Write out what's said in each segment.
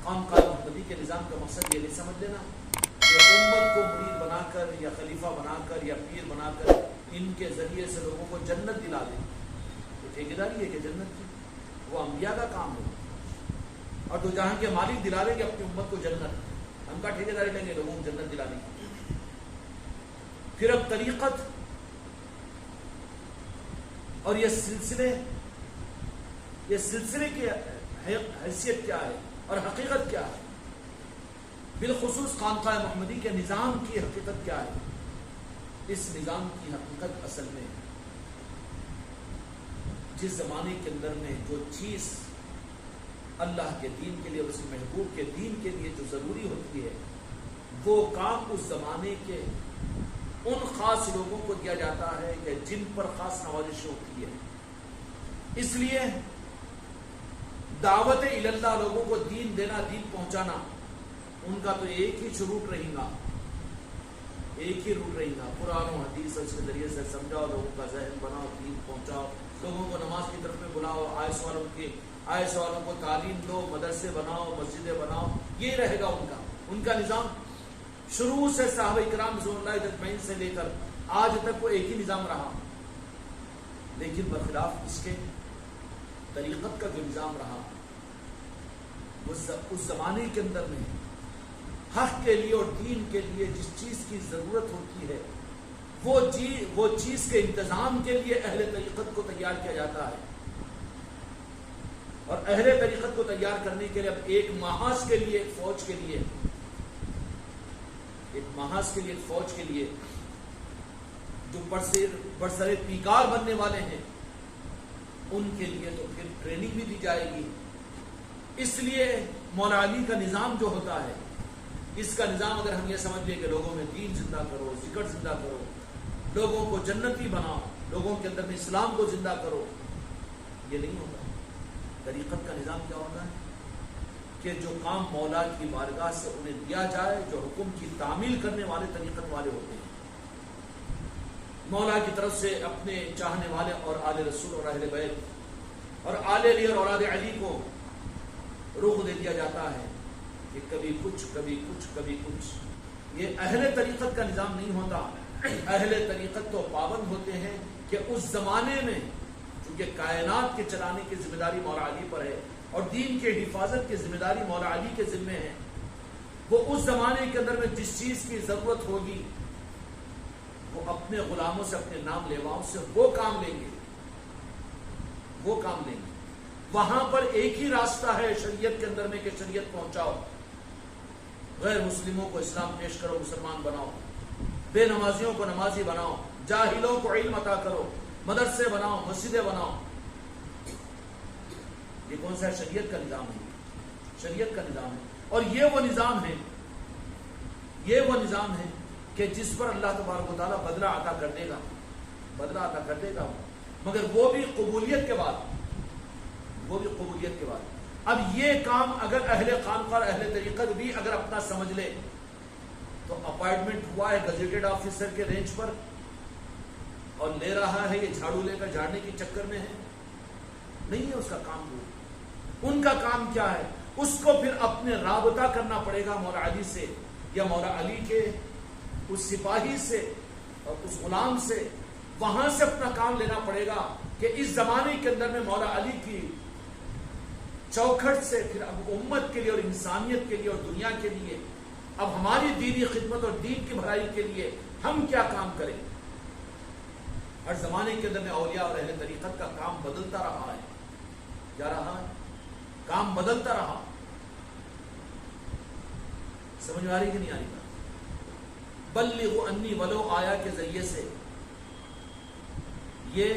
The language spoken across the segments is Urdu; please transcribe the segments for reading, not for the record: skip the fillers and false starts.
خانقاہ محمدی کے نظام کا مقصد یہ نہیں سمجھ لینا کہ امت کو مرید بنا کر یا خلیفہ بنا کر یا پیر بنا کر ان کے ذریعے سے لوگوں کو جنت دلا دیں. یہ ٹھیکیداری ہے کہ جنت کی وہ انبیاء کا کام ہو. اور تو جہاں کے مالک دلا لیں گے اپنی امت کو جنت, ہم کا ٹھیکیداری لیں گے لوگوں کو جنت دلانے کی. پھر اب طریقت اور یہ سلسلے کی حیثیت کیا ہے اور حقیقت کیا ہے, بالخصوص خانقاہ محمدی کے نظام کی حقیقت کیا ہے. اس نظام کی حقیقت اصل میں جس زمانے کے اندر میں جو چیز اللہ کے دین کے لیے اور اس محبوب کے دین کے لیے جو ضروری ہوتی ہے وہ کام اس زمانے کے ان خاص لوگوں کو دیا جاتا ہے کہ جن پر خاص نوازش ہوتی ہے. اس لیے دعوت اللہ لوگوں کو دین دینا, دین پہنچانا, ان کا تو ایک ہی روٹ رہے گا, ایک ہی روٹ رہے گا. قرآن و حدیث اس کے ذریعے سے سمجھاؤ, لوگوں کا ذہن بناؤ, دین پہنچاؤ, لوگوں کو نماز کی طرف میں بلاؤ, آئے سوالوں کو تعلیم دو, مدرسے بناؤ, مسجدیں بناؤ. یہ رہے گا ان کا نظام. شروع سے صحابہ اکرام رضوان اللہ اجمعین سے لے کر آج تک وہ ایک ہی نظام رہا. لیکن برخلاف اس کے طریقت کا جو نظام رہا اس زمانے کے اندر میں حق کے لیے اور دین کے لیے جس چیز کی ضرورت ہوتی ہے وہ چیز کے انتظام کے لیے اہل طریقت کو تیار کیا جاتا ہے. اور اہل طریقت کو تیار کرنے کے لیے اب ایک محاذ کے لیے فوج کے لیے جو برسر پیکار بننے والے ہیں ان کے لیے تو پھر ٹریننگ بھی دی جائے گی. اس لیے مولا علی کا نظام جو ہوتا ہے, اس کا نظام اگر ہم یہ سمجھ لیں کہ لوگوں میں دین زندہ کرو, ذکر زندہ کرو, لوگوں کو جنتی بناؤ, لوگوں کے اندر میں اسلام کو زندہ کرو, یہ نہیں ہوتا. طریقت کا نظام کیا ہوتا ہے کہ جو کام مولا کی بارگاہ سے انہیں دیا جائے, جو حکم کی تعمیل کرنے والے طریقت والے ہوتے ہیں, مولا کی طرف سے اپنے چاہنے والے اور آل رسول اور اہل بیت اور آل علی اور اولاد علی کو رخ دے دیا جاتا ہے کہ کبھی کچھ کبھی کچھ کبھی کچھ. یہ اہل طریقت کا نظام نہیں ہوتا. اہل طریقت تو پابند ہوتے ہیں کہ اس زمانے میں چونکہ کائنات کے چلانے کی ذمہ داری مولا علی پر ہے اور دین کے حفاظت کی ذمہ داری مولا علی کے ذمے ہے, وہ اس زمانے کے اندر میں جس چیز کی ضرورت ہوگی وہ اپنے غلاموں سے, اپنے نام لیواؤں سے وہ کام لیں گے. وہاں پر ایک ہی راستہ ہے شریعت کے اندر میں کہ شریعت پہنچاؤ, غیر مسلموں کو اسلام پیش کرو, مسلمان بناؤ, بے نمازیوں کو نمازی بناؤ, جاہلوں کو علم عطا کرو, مدرسے بناؤ, مسجدیں بناؤ. یہ کون سا شریعت کا نظام ہے؟ شریعت کا نظام ہے. اور یہ وہ نظام ہے کہ جس پر اللہ تبارک و تعالیٰ بدلہ عطا کر دے گا, مگر وہ بھی قبولیت کے بعد. اب یہ کام اگر اہل خانقاہ, اہل طریقت بھی اگر اپنا سمجھ لے تو اپائنٹمنٹ ہوا ہے گزیٹڈ آفیسر کے رینج پر اور لے رہا ہے, یہ جھاڑو لے کر جھاڑنے کے چکر میں ہے, نہیں ہے اس کا کام. وہ ان کا کام کیا ہے, اس کو پھر اپنے رابطہ کرنا پڑے گا مولا علی سے یا مولا علی کے اس سپاہی سے اور اس غلام سے. وہاں سے اپنا کام لینا پڑے گا کہ اس زمانے کے اندر میں مولا علی کی چوکھٹ سے پھر اب امت کے لیے اور انسانیت کے لیے اور دنیا کے لیے, اب ہماری دینی خدمت اور دین کی بھلائی کے لیے ہم کیا کام کریں. ہر زمانے کے اندر میں اولیاء اور اہل طریقت کا کام بدلتا رہا ہے. کیا رہا ہے؟ کام بدلتا رہا. سمجھ میں آ رہی کہ نہیں آ رہی؟ بلغوا انی ولو آیا کے ذریعے سے یہ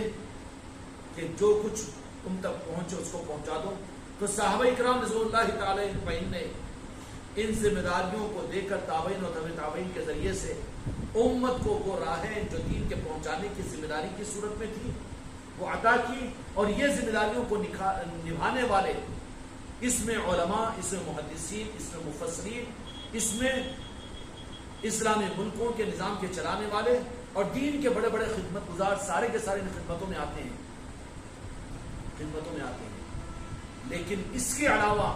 کہ جو کچھ تم تک پہنچے اس کو پہنچا دو. تو صحابہ اکرام رضوان اللہ تعالی اجمعین نے ان ذمہ داریوں کو دے کر تابعین اور تبع تابعین کے ذریعے سے امت کو وہ راہیں جو دین کے پہنچانے کی ذمہ داری کی صورت میں تھی وہ عطا کی. اور یہ ذمہ داریوں کو نبھانے والے, اس میں علماء, اس میں محدثین, اس میں مفسرین, اس میں اسلامی ملکوں کے نظام کے چلانے والے اور دین کے بڑے بڑے خدمت گزار سارے کے سارے خدمتوں میں آتے ہیں. لیکن اس کے علاوہ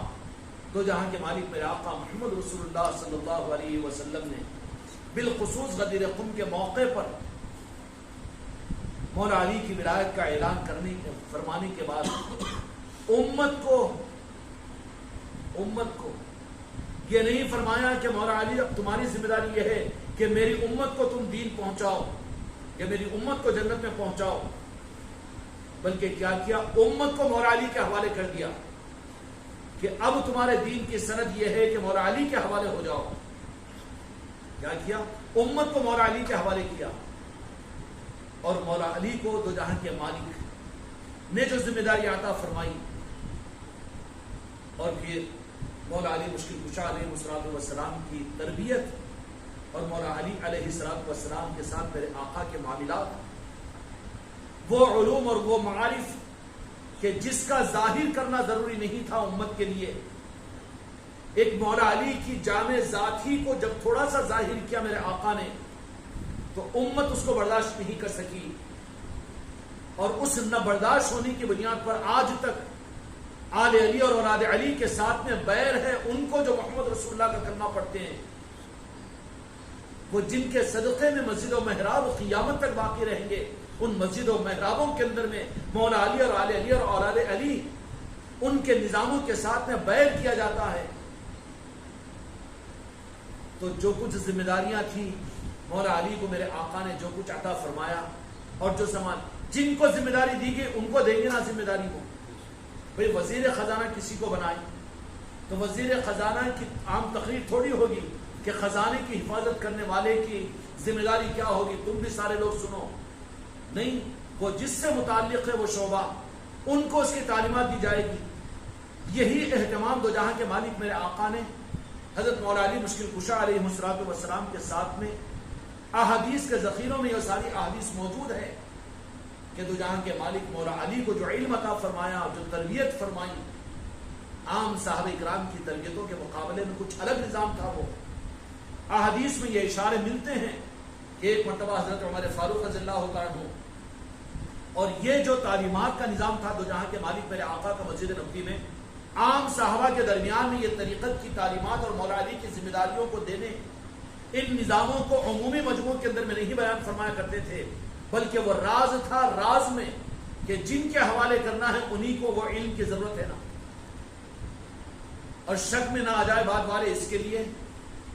تو جہاں کے مالک میرے آقا محمد رسول اللہ صلی اللہ علیہ وسلم نے بالخصوص غدیر قم کے موقع پر مولا علی کی ولایت کا اعلان فرمانے کے بعد امت کو یہ نہیں فرمایا کہ مولا علی اب تمہاری ذمہ داری یہ ہے کہ میری امت کو تم دین پہنچاؤ یا میری امت کو جنت میں پہنچاؤ، بلکہ کیا کیا، امت کو مولا علی کے حوالے کر دیا کہ اب تمہارے دین کی سند یہ ہے کہ مولا علی کے حوالے ہو جاؤ۔ کیا کیا، امت کو مولا علی کے حوالے کیا، اور مولا علی کو دو جہاں کے مالک نے جو ذمہ داری عطا فرمائی، اور پھر مولا علی مشکل کشا علیہ الصلوۃ والسلام کی تربیت اور مولا علی علیہ الصلوۃ والسلام کے ساتھ میرے آقا کے معاملات، وہ علوم اور وہ معارف کہ جس کا ظاہر کرنا ضروری نہیں تھا امت کے لیے، ایک مولا علی کی جامع ذات ہی کو جب تھوڑا سا ظاہر کیا میرے آقا نے تو امت اس کو برداشت نہیں کر سکی، اور اس نہ برداشت ہونے کی بنیاد پر آج تک آل علی اور اولاد علی کے ساتھ میں بیر ہے ان کو جو محمد رسول اللہ کا کلمہ پڑھتے ہیں، وہ جن کے صدقے میں مسجد و محراب قیامت تک باقی رہیں گے، ان مسجد و محرابوں کے اندر میں مولا علی اور آل علی اور اولاد علی ان کے نظاموں کے ساتھ میں بیر کیا جاتا ہے۔ تو جو کچھ ذمہ داریاں تھیں مولا علی کو میرے آقا نے جو کچھ عطا فرمایا، اور جو سامان جن کو ذمہ داری دی گئی ان کو دیں گے نا ذمہ داری کو۔ بھئی وزیر خزانہ کسی کو بنائیں تو وزیر خزانہ کی عام تقریر تھوڑی ہوگی کہ خزانے کی حفاظت کرنے والے کی ذمہ داری کیا ہوگی، تم بھی سارے لوگ سنو، نہیں، وہ جس سے متعلق ہے وہ شعبہ ان کو اس کی تعلیمات دی جائے گی۔ یہی اہتمام دو جہاں کے مالک میرے آقا نے حضرت مولا علی مشکل کشا علیہ الصلوۃ والسلام کے ساتھ میں، احادیث کے ذخیروں میں یہ ساری احادیث موجود ہے کہ دو جہاں کے مالک مولا علی کو جو علم عطا فرمایا، جو تربیت فرمائی، عام صحابہ کرام کی تربیتوں کے مقابلے میں کچھ الگ نظام تھا۔ وہ احادیث میں یہ اشارے ملتے ہیں کہ ایک مرتبہ حضرت عمر فاروق رضی اللہ عنہ، اور یہ جو تعلیمات کا نظام تھا دو جہاں کے مالک میرے آقا کا مسجد نبوی میں، عام صحابہ کے درمیان میں یہ طریقت کی تعلیمات اور مولا علی کی ذمہ داریوں کو دینے، ان نظاموں کو عمومی مجموع کے اندر میں نہیں بیان فرمایا کرتے تھے، بلکہ وہ راز تھا، راز میں کہ جن کے حوالے کرنا ہے انہی کو وہ علم کی ضرورت ہے نا۔ اور شک میں نہ آ جائے بات والے اس کے لیے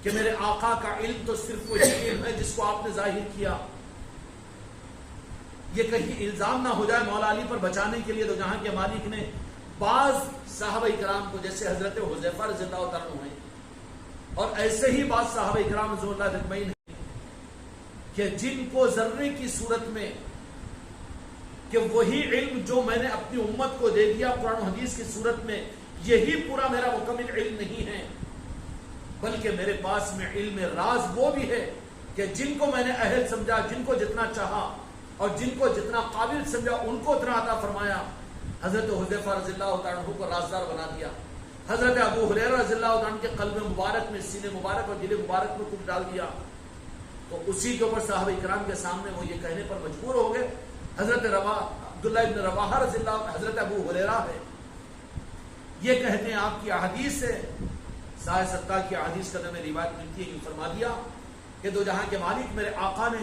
کہ میرے آقا کا علم تو صرف وہی علم ہے جس کو آپ نے ظاہر کیا، یہ کہیں الزام نہ ہو جائے مولا علی پر بچانے کے لیے دو جہاں کے مالک نے بعض صحابہ کرام کو، جیسے حضرت حذیفہ رضی اللہ تعالیٰ عنہ اور ایسے ہی بعض صحابہ کرام رضی اللہ اجمعین کہ جن کو ذرے کی صورت میں کہ وہی علم جو میں نے اپنی امت کو دے دیا قرآن و حدیث کی صورت میں، یہی پورا میرا مکمل علم نہیں ہے، بلکہ میرے پاس میں علم راز وہ بھی ہے کہ جن کو میں نے اہل سمجھا، جن کو جتنا چاہا اور جن کو جتنا قابل سمجھا ان کو اتنا عطا فرمایا۔ حضرت حذیفہ رضی اللہ تعالیٰ عنہ کو رازدار بنا دیا، حضرت ابو ہریرہ رضی اللہ تعالیٰ عنہ کے قلب مبارک میں، سینے مبارک اور دل مبارک میں کچھ ڈال دیا، تو اسی کے اوپر صحابہ کرام کے سامنے وہ یہ کہنے پر مجبور ہو گئے، حضرت عبداللہ ابن رواحہ رضی اللہ، حضرت ابو ہریرہ ہے، یہ کہتے ہیں آپ کی احادیث سے، سائے ستہ کی احادیث کا میں روایت ملتی ہے، فرما دیا کہ دو جہاں کے مالک میرے آقا نے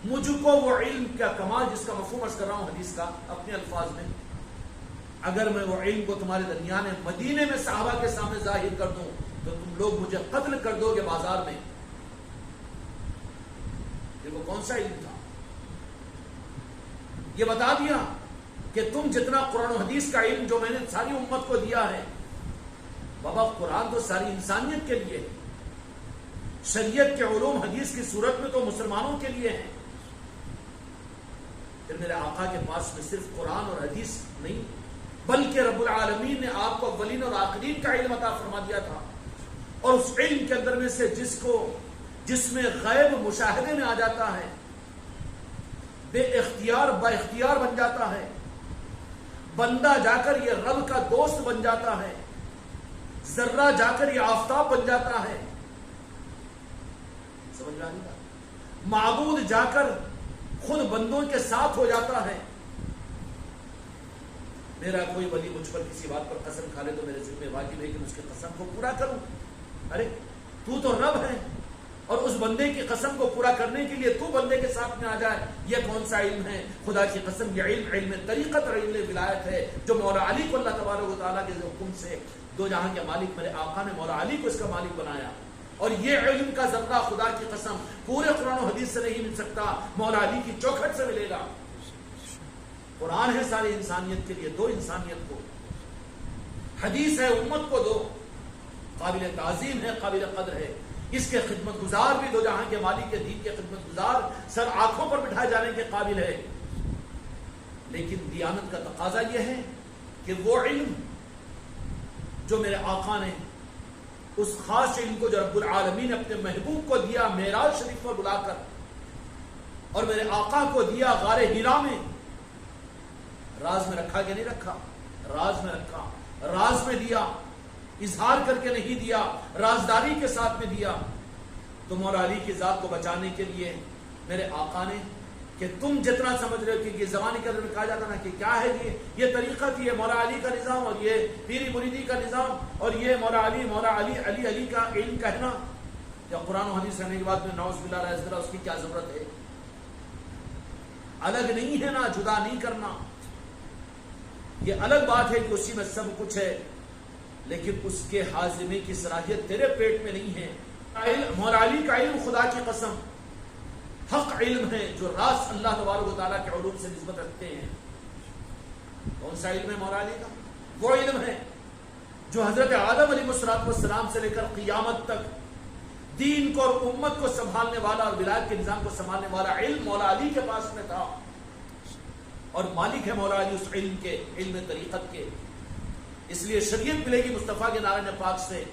مجھ کو وہ علم کا کمال جس کا مفہوم عرض کر رہا ہوں حدیث کا اپنے الفاظ میں، اگر میں وہ علم کو تمہارے درمیان مدینے میں صحابہ کے سامنے ظاہر کر دوں تو تم لوگ مجھے قتل کر دو گے بازار میں۔ وہ کون سا علم تھا؟ یہ بتا دیا کہ تم جتنا قرآن و حدیث کا علم جو میں نے ساری امت کو دیا ہے، بابا قرآن تو ساری انسانیت کے لیے ہے، شریعت کے علوم حدیث کی صورت میں تو مسلمانوں کے لیے ہیں، پھر میرے آقا کے پاس میں صرف قرآن اور حدیث نہیں بلکہ رب العالمین نے آپ کو اولین اور آخرین کا علم عطا فرما دیا تھا، اور اس علم کے اندر میں سے جس میں غیب مشاہدے میں آ جاتا ہے، بے اختیار با اختیار بن جاتا ہے، بندہ جا کر یہ رب کا دوست بن جاتا ہے، ذرہ جا کر یہ آفتاب بن جاتا ہے، سمجھ میں آ رہی بات؟ معبود جا کر خود بندوں کے ساتھ ہو جاتا ہے، میرا کوئی ولی مجھ پر کسی بات پر قسم کھا لے تو میرے ذمہ واجب ہے کہ اس کی قسم کو پورا کروں. ارے تو رب ہے اور اس بندے کی قسم کو پورا کرنے کے لیے تو بندے کے ساتھ میں آ جائے. یہ کون سا علم ہے؟ خدا کی قسم یہ علم طریقت اور علم ولایت ہے جو مولا علی کو اللہ تبارک و تعالیٰ کے حکم سے دو جہاں کے مالک میرے آقا نے مولا علی کو اس کا مالک بنایا. اور یہ علم کا ذرہ خدا کی قسم پورے قرآن و حدیث سے نہیں مل سکتا, مولا علی کی چوکھٹ سے ملے گا. قرآن ہے ساری انسانیت کے لیے, دو انسانیت کو. حدیث ہے امت کو دو, قابل تعظیم ہے, قابل قدر ہے. اس کے خدمت گزار بھی دو جہاں کے مالک کے دین کے خدمت گزار سر آنکھوں پر بٹھائے جانے کے قابل ہے. لیکن دیانت کا تقاضا یہ ہے کہ وہ علم جو میرے آقا نے اس خاص علم کو جو رب العالمین نے اپنے محبوب کو دیا معراج شریف پر بلا کر, اور میرے آقا کو دیا غار ہیرا میں, راز میں رکھا کہ نہیں رکھا؟ راز میں رکھا, راز میں دیا, اظہار کر کے نہیں دیا, رازداری کے ساتھ میں دیا. تو مولا علی کی ذات کو بچانے کے لیے میرے آقا نے کہ تم جتنا سمجھ رہے ہو کہ یہ زمانے کے اندر میں کہا جاتا نا کہ کیا ہے یہ طریقہ تھی, یہ مولا علی کا نظام اور یہ پیری مریدی کا نظام اور یہ مولا علی علی علی کا علم کہنا, یا قرآن و حدیث رہنے کے بعد میں نعوذ باللہ رضی اللہ اس کی کیا ضرورت ہے؟ الگ نہیں ہے نا, جدا نہیں کرنا. یہ الگ بات ہے کہ اسی میں سب کچھ ہے, لیکن اس کے ہاضمے کی صلاحیت تیرے پیٹ میں نہیں ہے. مولا علی کا علم خدا کی قسم حق علم ہے جو راز اللہ تبارک و تعالیٰ کے علوم سے نسبت رکھتے ہیں. کون سا علم ہے مولا علی کا؟ وہ علم ہے جو حضرت آدم علیہ السلام سے لے کر قیامت تک دین کو اور امت کو سنبھالنے والا اور ولایت کے نظام کو سنبھالنے والا علم مولا علی کے پاس میں تھا. اور مالک ہے مولا علی اس علم کے, علم طریقت کے. اس لیے شریعت ملے گی مصطفیٰ کے نعرہ پاک سے,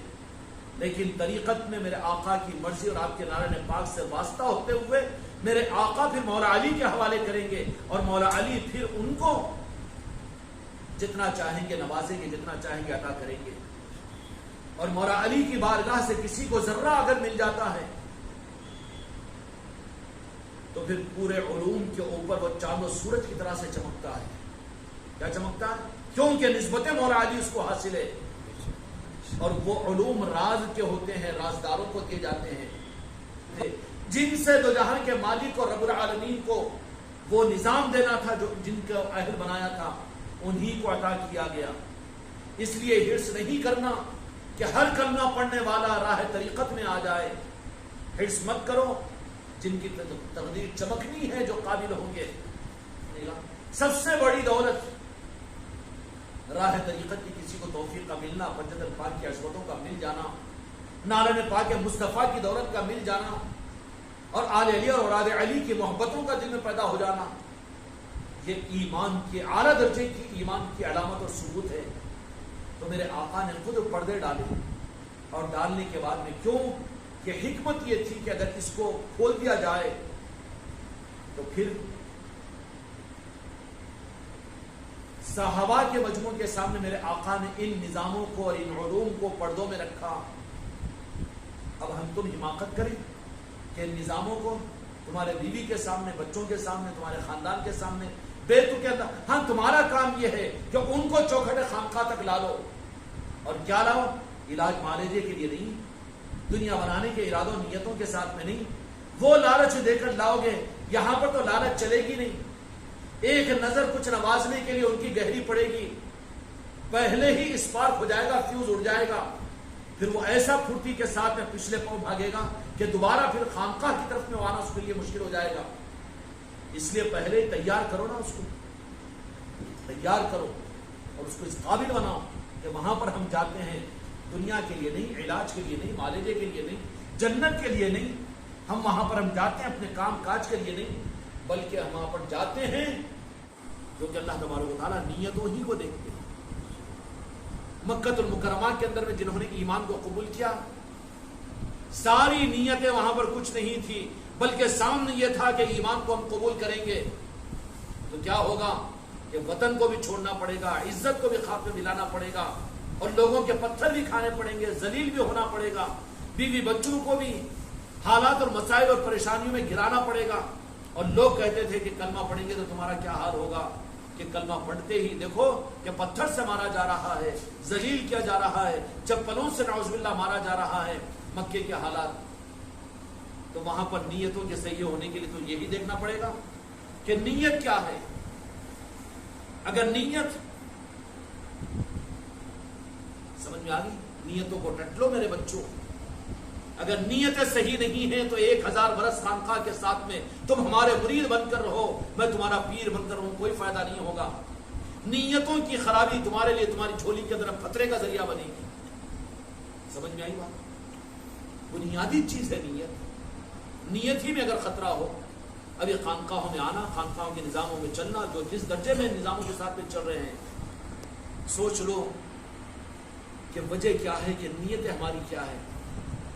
لیکن طریقت میں میرے آقا کی مرضی اور آپ کے نعرہ پاک سے واسطہ ہوتے ہوئے میرے آقا پھر مولا علی کے حوالے کریں گے, اور مولا علی پھر ان کو جتنا چاہیں گے نوازیں گے, جتنا چاہیں گے عطا کریں گے. اور مولا علی کی بارگاہ سے کسی کو ذرہ اگر مل جاتا ہے تو پھر پورے علوم کے اوپر وہ چاند و سورج کی طرح سے چمکتا ہے. کیا چمکتا ہے؟ کیونکہ نسبت مولا علی اس کو حاصل ہے. اور وہ علوم راز کے ہوتے ہیں, رازداروں کو دیے جاتے ہیں, جن سے دو جہاں کے مالک اور رب العالمین کو وہ نظام دینا تھا جو جن کا اہل بنایا تھا, انہی کو عطا کیا گیا. اس لیے حرص نہیں کرنا کہ ہر کلمہ پڑھنے والا راہ طریقت میں آ جائے. حرص مت کرو, جن کی تقدیر چمکنی ہے جو قابل ہوں گے. سب سے بڑی دولت راہ طریقت کی کسی کو توفیق کا ملنا, بجت الپاک کی عظمتوں کا مل جانا, نعرہ پاک مصطفیٰ کی دولت کا مل جانا, اور آل علی اور اولاد علی کی محبتوں کا دل میں پیدا ہو جانا, یہ ایمان کے اعلیٰ درجے کی ایمان کی علامت اور ثبوت ہے. تو میرے آقا نے خود پردے ڈالے, اور ڈالنے کے بعد میں کیوں کہ حکمت یہ تھی کہ اگر اس کو کھول دیا جائے تو پھر صحابہ کے مجموع کے سامنے میرے آقا نے ان نظاموں کو اور ان علوم کو پردوں میں رکھا. اب ہم تم حماقت کریں کہ ان نظاموں کو تمہارے بیوی کے سامنے, بچوں کے سامنے, تمہارے خاندان کے سامنے بیتوں کے اندر, ہاں تمہارا کام یہ ہے کہ ان کو چوکھٹ خانقاہ تک لا لو. اور کیا لاؤ؟ علاج معالجے کے لیے نہیں, دنیا بنانے کے ارادوں نیتوں کے ساتھ میں نہیں. وہ لالچ دے کر لاؤ گے, یہاں پر تو لالچ چلے گی نہیں. ایک نظر کچھ نوازنے کے لیے ان کی گہری پڑے گی, پہلے ہی اسپارک ہو جائے گا, فیوز اڑ جائے گا, پھر وہ ایسا پھرتی کے ساتھ میں پچھلے پاؤں بھاگے گا کہ دوبارہ پھر خانقاہ کی طرف میں آنا اس کے لیے مشکل ہو جائے گا. اس لیے پہلے تیار کرو نا, اس کو تیار کرو اور اس کو اس قابل بناؤ کہ وہاں پر ہم جاتے ہیں دنیا کے لیے نہیں, علاج کے لیے نہیں, معالجے کے لیے نہیں, جنت کے لیے نہیں. ہم وہاں پر ہم جاتے ہیں اپنے کام کاج کے لیے نہیں, بلکہ ہم وہاں پر جاتے ہیں کیونکہ اللہ تبارک و تعالیٰ نیتوں ہی کو دیکھتے ہیں. مکہ المکرمہ کے اندر میں جنہوں نے ایمان کو قبول کیا, ساری نیتیں وہاں پر کچھ نہیں تھی, بلکہ سامنے یہ تھا کہ ایمان کو ہم قبول کریں گے تو کیا ہوگا کہ وطن کو بھی چھوڑنا پڑے گا, عزت کو بھی خاک میں ملانا پڑے گا, اور لوگوں کے پتھر بھی کھانے پڑیں گے, ذلیل بھی ہونا پڑے گا, بیوی بچوں کو بھی حالات اور مسائل اور پریشانیوں میں گرانا پڑے گا. اور لوگ کہتے تھے کہ کلمہ پڑھیں گے تو تمہارا کیا حال ہوگا, کہ کلمہ پڑھتے ہی دیکھو کہ پتھر سے مارا جا رہا ہے، ذلیل کیا جا رہا ہے، چپلوں سے نعوذ باللہ مارا جا رہا ہے، مکے کے حالات. تو وہاں پر نیتوں کے صحیح ہونے کے لیے تو یہی دیکھنا پڑے گا کہ نیت کیا ہے. اگر نیت سمجھ میں آ گئی، نیتوں کو ڈٹ لو میرے بچوں. اگر نیتیں صحیح نہیں ہیں تو 1000 برس خانقاہ کے ساتھ میں تم ہمارے مرید بن کر رہو، میں تمہارا پیر بن کر رہوں، کوئی فائدہ نہیں ہوگا. نیتوں کی خرابی تمہارے لیے تمہاری جھولی کے اندر خطرے کا ذریعہ بنے گی. سمجھ میں آئی بات؟ بنیادی چیز ہے نیت. نیت ہی میں اگر خطرہ ہو، ابھی خانقاہوں میں آنا، خانقاہوں کے نظاموں میں چلنا، جو جس درجے میں نظاموں کے ساتھ میں چل رہے ہیں، سوچ لو کہ وجہ کیا ہے، کہ نیت ہماری کیا ہے.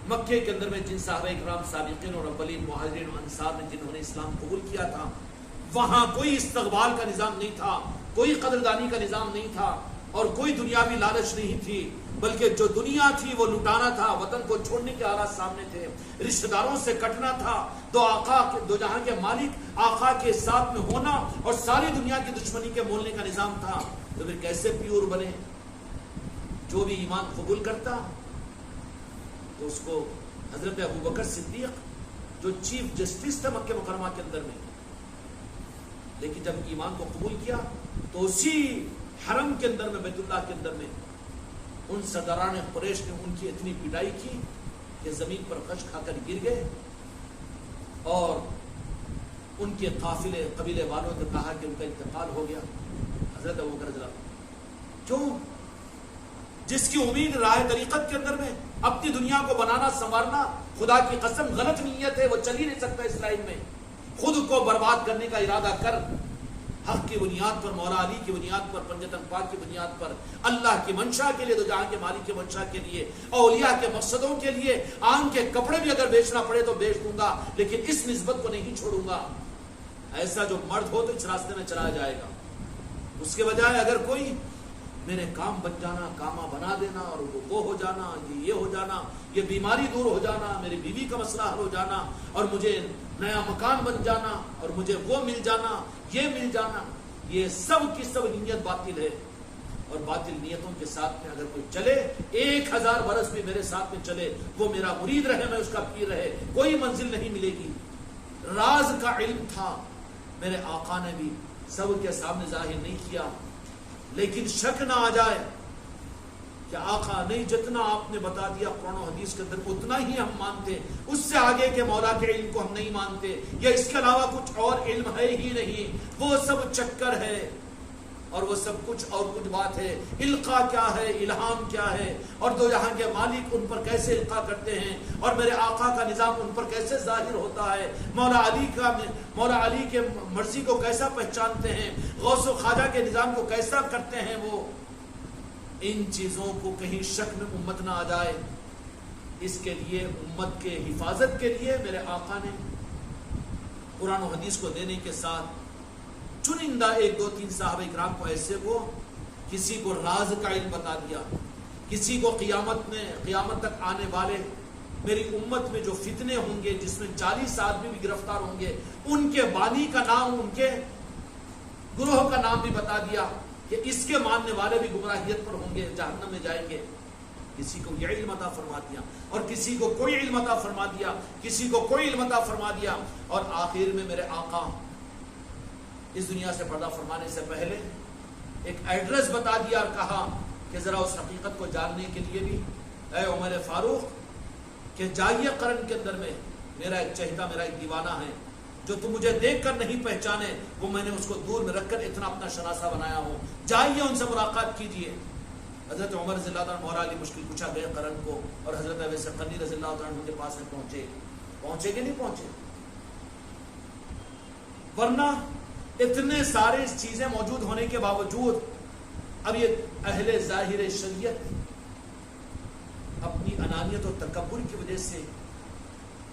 مکے کے اندر میں جن صحابہ اکرام سابقین اور اولین مہاجرین و انصار نے جنہوں نے اسلام قبول کیا تھا، وہاں کوئی استقبال کا نظام نہیں تھا، کوئی قدردانی کا نظام نہیں تھا، اور کوئی دنیاوی لالچ نہیں تھی، بلکہ جو دنیا تھی وہ لٹانا تھا. وطن کو چھوڑنے کے حالات سامنے تھے، رشتہ داروں سے کٹنا تھا، دو جہاں کے مالک آقا کے ساتھ میں ہونا اور ساری دنیا کی دشمنی کے مولنے کا نظام تھا. تو پھر کیسے پیور بنے؟ جو بھی ایمان قبول کرتا تو اس کو حضرت ابو بکر صدیق جو چیف جسٹس تھا مکہ مکرمہ کے اندر میں، لیکن جب ایمان کو قبول کیا تو اسی حرم کے اندر میں، بیت اللہ کے اندر میں، ان سرداران قریش نے ان کی اتنی پٹائی کی کہ زمین پر خش کھا کر گر گئے، اور ان کے قافلے قبیلے والوں نے کہا کہ ان کا انتقال ہو گیا. حضرت ابو بکر رضی اللہ عنہ کیوں؟ جس کی امید راہ طریقت کے اندر میں اپنی دنیا کو بنانا سنوارنا، خدا کی قسم غلط نیت ہے، وہ چل ہی نہیں سکتا اس لائن میں. خود کو برباد کرنے کا ارادہ کر، حق کی بنیاد پر، مولا علی کی بنیاد پر، پنجتن پاک کی بنیاد پر، اللہ کی منشا کے لیے، دو جہاں کے مالک کی منشا کے لیے، اولیاء کے مقصدوں کے لیے، آن کے کپڑے بھی اگر بیچنا پڑے تو بیچ دوں گا، لیکن اس نسبت کو نہیں چھوڑوں گا. ایسا جو مرد ہو تو اس راستے میں چلا جائے گا. اس کے بجائے اگر کوئی میرے کام بن جانا، کاما بنا دینا، اور وہ ہو جانا، یہ ہو جانا، یہ بیماری دور ہو جانا، میری بیوی کا مسئلہ حل ہو جانا، اور مجھے نیا مکان بن جانا، اور مجھے وہ مل جانا، یہ مل جانا، یہ سب کی سب نیت باطل ہے. اور باطل نیتوں کے ساتھ میں اگر کوئی چلے، 1000 برس بھی میرے ساتھ میں چلے، وہ میرا مرید رہے، میں اس کا پیر رہے، کوئی منزل نہیں ملے گی. راز کا علم تھا، میرے آقا نے بھی سب کے سامنے ظاہر نہیں کیا، لیکن شک نہ آ جائے کہ آقا نہیں، جتنا آپ نے بتا دیا قرآن و حدیث کے اندر اتنا ہی ہم مانتے، اس سے آگے کے مولا کے علم کو ہم نہیں مانتے، یا اس کے علاوہ کچھ اور علم ہے ہی نہیں، وہ سب چکر ہے، اور وہ سب کچھ اور کچھ بات ہے. القاء کیا ہے، الہام کیا ہے، اور دو جہاں کے مالک ان پر کیسے القاء کرتے ہیں، اور میرے آقا کا نظام ان پر کیسے ظاہر ہوتا ہے، مولا علی کے مرضی کو کیسا پہچانتے ہیں، غوث و خواجہ کے نظام کو کیسا کرتے ہیں. وہ ان چیزوں کو کہیں شک میں امت نہ آ جائے، اس کے لیے امت کے حفاظت کے لیے میرے آقا نے قرآن و حدیث کو دینے کے ساتھ چنندہ 1 2 3 صحابہ اکرام کو ایسے کو، کسی کو راز کا علم بتا دیا، کسی کو قیامت تک آنے والے میری امت میں جو فتنے ہوں گے، جس میں 40 آدمی بھی گرفتار ہوں گے، ان کے بانی کا نام، ان کے گروہ کا نام بھی بتا دیا کہ اس کے ماننے والے بھی گمراہیت پر ہوں گے، جہنم میں جائیں گے. کسی کو یہ علم عطا فرما دیا، اور کسی کو کوئی علم عطا فرما دیا، کسی کو کوئی علم عطا فرما دیا. اور آخر میں میرے آقا اس دنیا سے پردہ فرمانے سے پہلے ایک ایڈریس بتا دیا اور کہا کہ ذرا اس حقیقت کو جاننے کے لیے بھی اے عمر فاروق کہ جائیے قرن کے اندر میں میرا ایک چہتا، میرا ایک دیوانہ ہے، جو تم مجھے دیکھ کر نہیں پہچانے، وہ میں نے اس کو دور میں رکھ کر اتنا اپنا شناسہ بنایا ہوں، جائیے ان سے ملاقات کیجیے. حضرت عمر رضی اللہ عنہ مولا علی مشکل کچھا گئے قرن کو، اور حضرت اویس قرنی رضی اللہ عنہ کے پاس میں پہنچے کہ نہیں پہنچے؟ ورنہ اتنے سارے چیزیں موجود ہونے کے باوجود اب یہ اہل ظاہر شریعت اپنی انانیت اور تکبر کی وجہ سے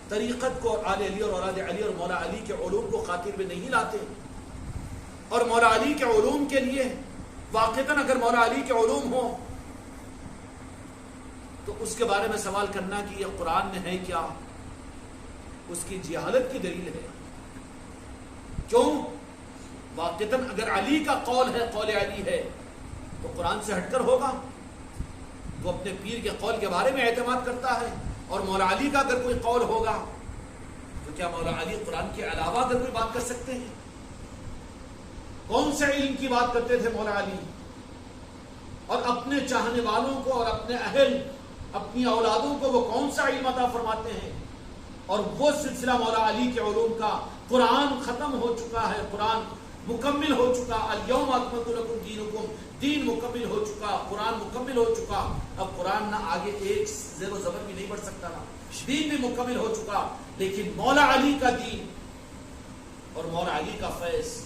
طریقت کو آل علی اور اولاد علی اور مولا علی کے علوم کو خاطر میں نہیں لاتے. اور مولا علی کے علوم کے لیے واقعتاً اگر مولا علی کے علوم ہو تو اس کے بارے میں سوال کرنا کہ یہ قرآن میں ہے کیا، اس کی جہالت کی دلیل ہے. کیوں؟ واقعتاً اگر علی کا قول ہے، قول علی ہے، تو قرآن سے ہٹ کر ہوگا؟ وہ اپنے پیر کے قول کے بارے میں اعتماد کرتا ہے، اور مولا علی کا اگر کوئی قول ہوگا تو کیا مولا علی قرآن کے علاوہ اگر کوئی بات کر سکتے ہیں؟ کون سے علم کی بات کرتے تھے مولا علی؟ اور اپنے چاہنے والوں کو اور اپنے اہل، اپنی اولادوں کو وہ کون سا علم عطا فرماتے ہیں؟ اور وہ سلسلہ مولا علی کے علوم کا، قرآن ختم ہو چکا ہے، قرآن مکمل ہو چکا، الیوم اکملت لکم دینکم، دین مکمل ہو چکا، قرآن مکمل ہو چکا، اب قرآن نہ آگے ایک زیر و زبر بھی نہیں بڑھ سکتا، نا دین بھی مکمل ہو چکا، لیکن مولا علی کا دین اور مولا علی کا فیض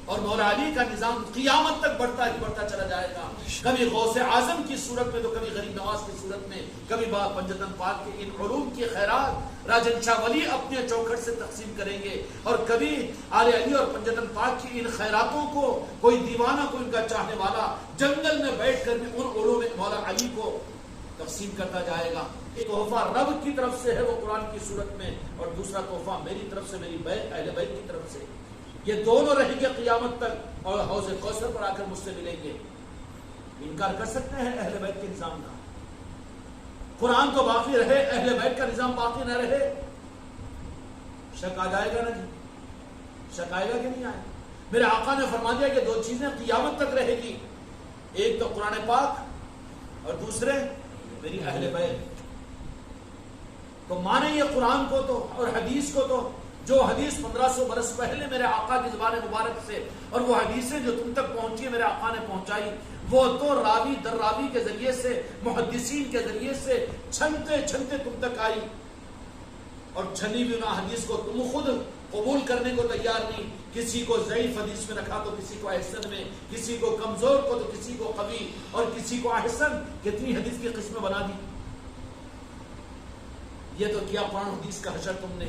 اور مولا علی کا نظام قیامت تک بڑھتا ہی بڑھتا چلا جائے گا، کبھی غوث اعظم کی صورت میں تو کبھی غریب نواز کی صورت میں، کبھی پنجتن پاک کے ان علوم کی خیرات راجن شاہ ولی اپنے چوکھٹ سے تقسیم کریں گے، اور کبھی آل علی اور پنجتن پاک کی ان خیراتوں کو کوئی دیوانہ، کوئی ان کا چاہنے والا جنگل میں بیٹھ کر بھی ان علوم مولا علی کو تقسیم کرتا جائے گا۔ ایک تحفہ رب کی طرف سے ہے وہ قرآن کی صورت میں، اور دوسرا تحفہ میری طرف سے، میری بیت اہل بیت کی طرف سے، یہ دونوں رہیں گے قیامت تک، اور حوض کوثر پر آ کر مجھ سے ملیں گے۔ انکار کر سکتے ہیں اہل بیت کے نظام کا؟ قرآن تو باقی رہے، اہل بیت کا نظام باقی نہ رہے، شک آ جائے گا نا جی؟ شک آئے گا کہ نہیں آئے؟ میرے آقا نے فرما دیا کہ دو چیزیں قیامت تک رہے گی، ایک تو قرآن پاک اور دوسرے میری اہل بیت۔ تو مانے یہ قرآن کو تو اور حدیث کو تو، جو حدیث 1500 برس پہلے میرے آقا کی زبان مبارک سے، اور وہ حدیثیں جو تم تک پہنچی میرے آقا نے پہنچائی، وہ تو راوی در راوی کے ذریعے سے، محدثین کے ذریعے سے چھنتے چھنتے تم تک آئی، اور چھنی بھی انہا حدیث کو تم خود قبول کرنے کو تیار نہیں، کسی کو ضعیف حدیث میں رکھا تو کسی کو احسن میں، کسی کو کمزور کو تو کسی کو قوی، اور کسی کو احسن، کتنی حدیث کی قسمیں بنا دی۔ یہ تو کیا قرآن حدیث کا حشر تم نے؟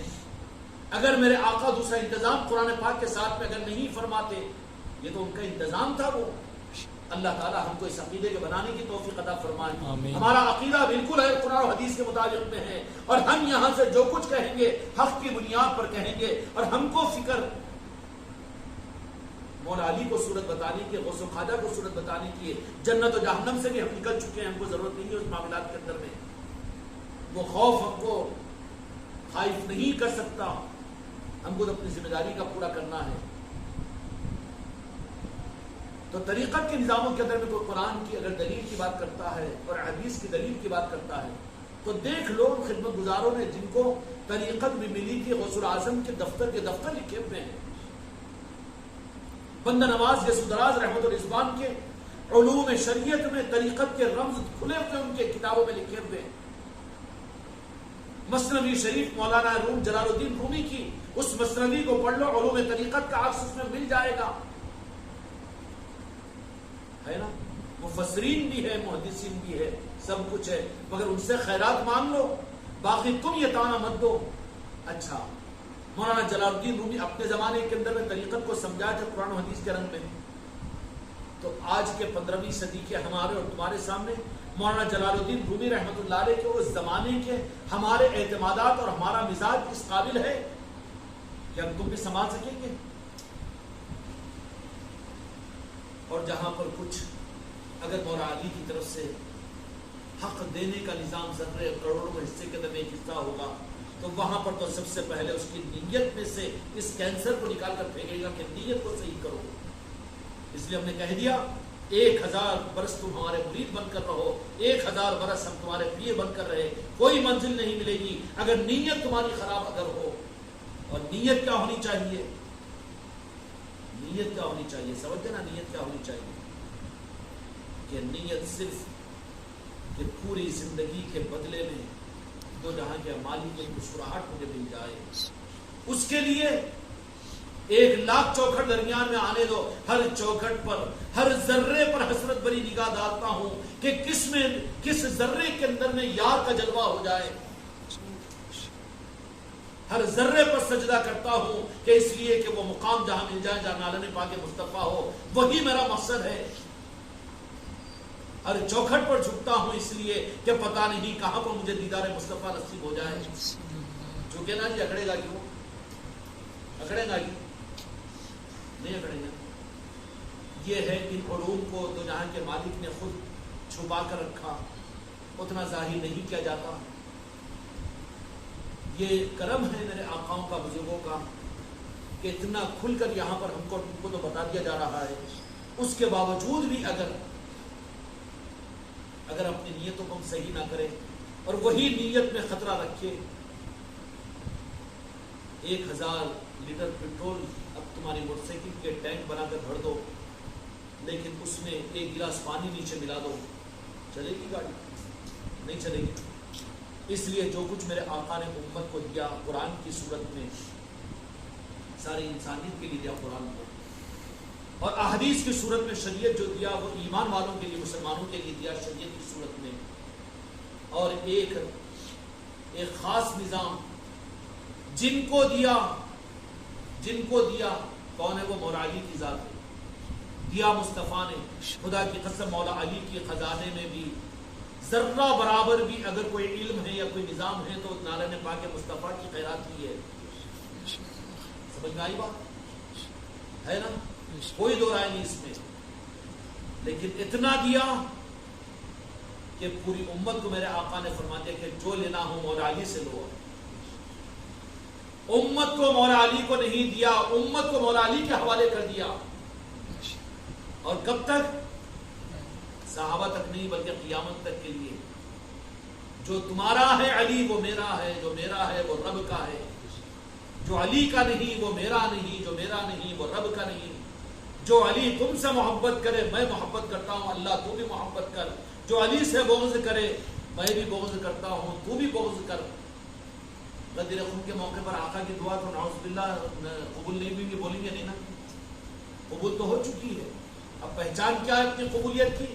اگر میرے آقا دوسرا انتظام قرآن پاک کے ساتھ میں اگر نہیں فرماتے، یہ تو ان کا انتظام تھا، وہ اللہ تعالیٰ ہم کو اس عقیدے کے بنانے کی توفیق عطا فرمائے۔ ہمارا عقیدہ بالکل ہے قرآن و حدیث کے مطابق میں ہے، اور ہم یہاں سے جو کچھ کہیں گے حق کی بنیاد پر کہیں گے، اور ہم کو فکر مولا علی کو صورت بتانے کی، غوث و خواجہ کو صورت بتانے کی، جنت و جہنم سے بھی ہم نکل چکے ہیں، ہم کو ضرورت نہیں ہے اس معاملات کے اندر میں، وہ خوف ہم کو خائف نہیں کر سکتا، ہم کو اپنی ذمہ داری کا پورا کرنا ہے۔ تو طریقت کے نظاموں کے اندر میں کوئی قرآن کی اگر دلیل کی بات کرتا ہے اور حدیث کی دلیل کی بات کرتا ہے، تو دیکھ لو خدمت گزاروں نے جن کو طریقت بھی ملی تھی، غوث الاعظم کے دفتر لکھے ہوئے ہیں، بندہ نواز یسو دراز رحمت الرضوان کے علوم شریعت میں طریقت کے رمز کھلے ہوئے ان کے کتابوں میں لکھے ہوئے ہیں۔ مثنوی شریف مولانا روم جلال الدین رومی کی، اس مثنوی کو پڑھ لو، علوم طریقت کا عکس اس میں مل جائے گا، ہے نا؟ مفسرین بھی ہے، محدثین بھی ہے، سب کچھ ہے، مگر ان سے خیرات مانگ لو، باقی تم یہ تانا مت دو۔ اچھا، مولانا جلال الدین رومی اپنے زمانے کے اندر میں طریقت کو سمجھایا تھا قرآن و حدیث کے رنگ میں، تو آج کے 15ویں صدی کے ہمارے اور تمہارے سامنے مولانا جلال الدین رومی رحمت اللہ علیہ کے اس زمانے کے ہمارے اعتمادات اور ہمارا مزاج اس قابل ہے کہ ہم تم بھی سنبھال سکیں گے؟ اور جہاں پر کچھ اگر مولا علی کی طرف سے حق دینے کا نظام ذرے کروڑوں حصے کے اندر ایک حصہ ہوگا، تو وہاں پر تو سب سے پہلے اس کی نیت میں سے اس کینسر کو نکال کر پھینکے گا کہ نیت کو صحیح کرو۔ اس لیے ہم نے کہہ دیا 1000 برس تم ہمارے مرید بن کر رہو، 1000 برس ہم تمہارے پیر بن کر رہے، کوئی منزل نہیں ملے گی اگر نیت تمہاری خراب اگر ہو۔ اور نیت کیا ہونی چاہیے؟ نیت کیا ہونی چاہیے؟ سمجھتے نا نیت کیا ہونی چاہیے؟ کہ نیت صرف کہ پوری زندگی کے بدلے میں دو جہاں کے مالک کی مسکراہٹ مجھے مل جائے، اس کے لیے 1,00,000 چوکھٹ درمیان میں آنے دو، ہر چوکھٹ پر ہر ذرے پر حسرت بری نگاہ ڈالتا ہوں کہ کس ذرے کے اندر میں یار کا جلوہ ہو جائے، ہر ذرے پر سجدہ کرتا ہوں کہ اس لیے کہ وہ مقام جہاں مل جائے جہاں نالن پاک مصطفیٰ ہو، وہی میرا مقصد ہے۔ ہر چوکھٹ پر جھکتا ہوں اس لیے کہ پتہ نہیں کہاں پر مجھے دیدار مصطفیٰ نصیب ہو جائے۔ جھکے نا جی، اکڑے گا کیوں؟ اکڑے گا کیوں؟ نہیں اکڑیں گے. یہ ہے ان علوم کو تو جہاں کے مالک نے خود چھپا کر رکھا، اتنا ظاہر نہیں کیا جاتا. یہ کرم ہے میرے آقاؤں کا، بزرگوں کا، کہ اتنا کھل کر یہاں پر ہم کو تو بتا دیا جا رہا ہے. اس کے باوجود بھی اگر اپنی نیتوں کو ہم صحیح نہ کریں اور وہی نیت میں خطرہ رکھے، 1000 لیٹر پیٹرول اب تمہاری موٹر سائیکل کے ٹینک بنا کر بھر دو، لیکن اس میں 1 گلاس پانی نیچے ملا دو، چلے گی گاڑی؟ نہیں چلے گی. اس لیے جو کچھ میرے آقا نے امت کو دیا قرآن کی صورت میں، ساری انسانیت کے لیے دیا قرآن کو، اور احادیث کی صورت میں شریعت جو دیا وہ ایمان والوں کے لیے، مسلمانوں کے لیے دیا شریعت کی صورت میں. اور ایک خاص نظام جن کو دیا کون ہے؟ وہ مولا علی کی ذات ہے. دیا مصطفیٰ نے. خدا کی قسم مولا علی کی خزانے میں بھی ذرہ برابر بھی اگر کوئی علم ہے یا کوئی نظام ہے تو نالہ نے پاک مصطفیٰ کی خیرات کی ہے. سمجھ میں آئی بات ہے نا؟ کوئی دو رائے نہیں اس میں. لیکن اتنا دیا کہ پوری امت کو میرے آقا نے فرما دیا کہ جو لینا ہو مولا علی سے لو. امت کو مولا علی کو نہیں دیا، امت کو مولا علی کے حوالے کر دیا. اور کب تک؟ صحابہ تک نہیں بلکہ قیامت تک کے لیے. جو تمہارا ہے علی وہ میرا ہے، جو میرا ہے وہ رب کا ہے. جو علی کا نہیں وہ میرا نہیں، جو میرا نہیں وہ رب کا نہیں. جو علی تم سے محبت کرے میں محبت کرتا ہوں، اللہ تو بھی محبت کر. جو علی سے بغض کرے میں بھی بغض کرتا ہوں، تو بھی بغض کر. غدیر خون کے موقع پر آقا کی دعا تو نعوذ باللہ قبول نہیں بھی بولیں گے نہیں نا؟ قبول تو ہو چکی ہے. اب پہچان کیا ہے اپنی قبولیت کی؟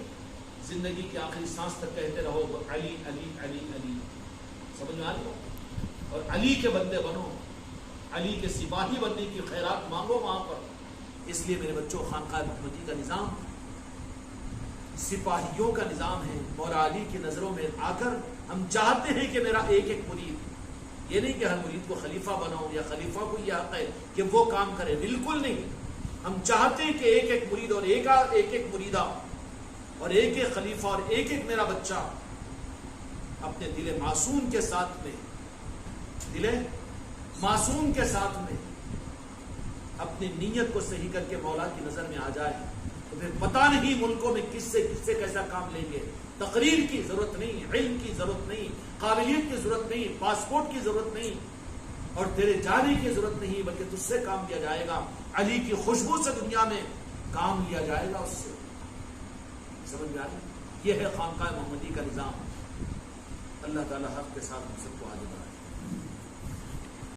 زندگی کی آخری سانس تک کہتے رہو علی علی علی علی. سمجھ میں آ رہی ہو؟ اور علی کے بندے بنو، علی کے سپاہی بننے کی خیرات مانگو وہاں پر. اس لیے میرے بچوں خانقاہ محمدی کا نظام سپاہیوں کا نظام ہے. مولا علی کی نظروں میں آ کر ہم چاہتے ہیں کہ میرا ایک ایک مرید، یہ نہیں کہ ہر مرید کو خلیفہ بناؤں یا خلیفہ کو یہ حق ہے کہ وہ کام کرے، بالکل نہیں. ہم چاہتے ہیں کہ ایک ایک مرید اور ایک ایک مریدہ اور ایک ایک خلیفہ اور ایک ایک میرا بچہ اپنے دل معصوم کے ساتھ میں اپنی نیت کو صحیح کر کے مولا کی نظر میں آ جائے. تو پھر پتہ نہیں ملکوں میں کس سے کیسا کام لیں گے. تقریر کی ضرورت نہیں، علم کی ضرورت نہیں، قابلیت کی ضرورت نہیں، پاسپورٹ کی ضرورت نہیں، اور تیرے جانے کی ضرورت نہیں، بلکہ تجھ سے کام لیا جائے گا. علی کی خوشبو سے دنیا میں کام لیا جائے گا اس سے. سمجھ میں آ رہی؟ یہ ہے خانقاہ محمدی کا نظام. اللہ تعالیٰ حق کے ساتھ ہم سب کو آگے بڑھائے.